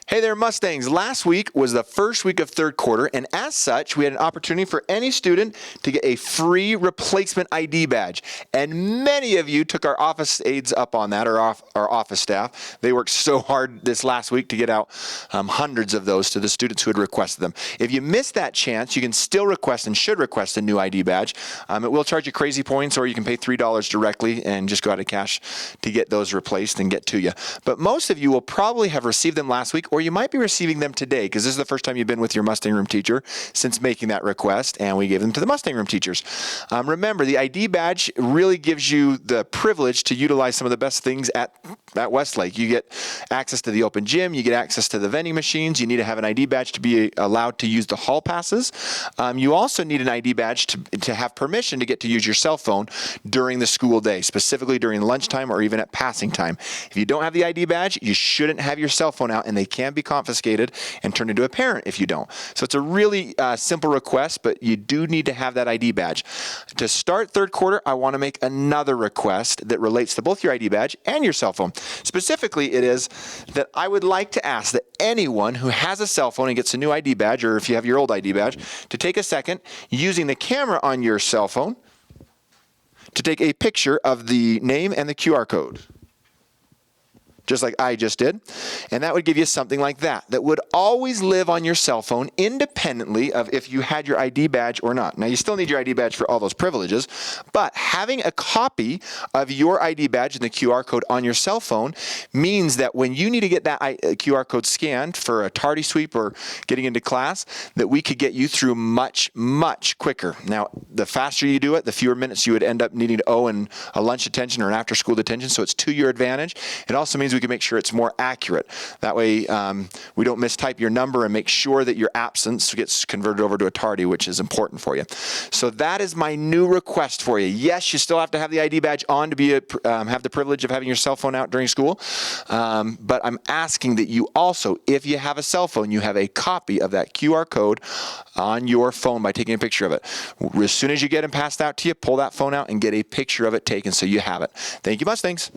Hey there, Mustangs. Last week was the first week of third quarter, and as such, we had an opportunity for any student to get a free replacement ID badge. And many of you took our office aides up on that, or our office staff. They worked so hard this last week to get out hundreds of those to the students who had requested them. If you missed that chance, you can still request and should request a new ID badge. It will charge you crazy points, or you can pay $3 directly and just go out of cash to get those replaced and get to you. But most of you will probably have received them last week, or you might be receiving them today, because this is the first time you've been with your Mustang Room teacher since making that request, and we gave them to the Mustang Room teachers. Remember, the ID badge really gives you the privilege to utilize some of the best things at Westlake. You get access to the open gym, you get access to the vending machines, you need to have an ID badge to be allowed to use the hall passes. You also need an ID badge to have permission to get to use your cell phone during the school day, specifically during lunchtime or even at passing time. If you don't have the ID badge, you shouldn't have your cell phone out, and they can be confiscated and turned into a parent if you don't. So it's a really simple request, but you do need to have that ID badge. To start third quarter, I want to make another request that relates to both your ID badge and your cell phone. Specifically, it is that I would like to ask that anyone who has a cell phone and gets a new ID badge, or if you have your old ID badge, to take a second using the camera on your cell phone to take a picture of the name and the QR code, just like I just did. And that would give you something like that would always live on your cell phone independently of if you had your ID badge or not. Now, you still need your ID badge for all those privileges, but having a copy of your ID badge and the QR code on your cell phone means that when you need to get that QR code scanned for a tardy sweep or getting into class, that we could get you through much, much quicker. Now, the faster you do it, the fewer minutes you would end up needing to owe in a lunch detention or an after-school detention, so it's to your advantage. It also means we can make sure it's more accurate. That way we don't mistype your number and make sure that your absence gets converted over to a tardy, which is important for you. So that is my new request for you. Yes, you still have to have the ID badge on to have the privilege of having your cell phone out during school, but I'm asking that you also, if you have a cell phone, you have a copy of that QR code on your phone by taking a picture of it. As soon as you get them passed out to you, pull that phone out and get a picture of it taken so you have it. Thank you, Mustangs.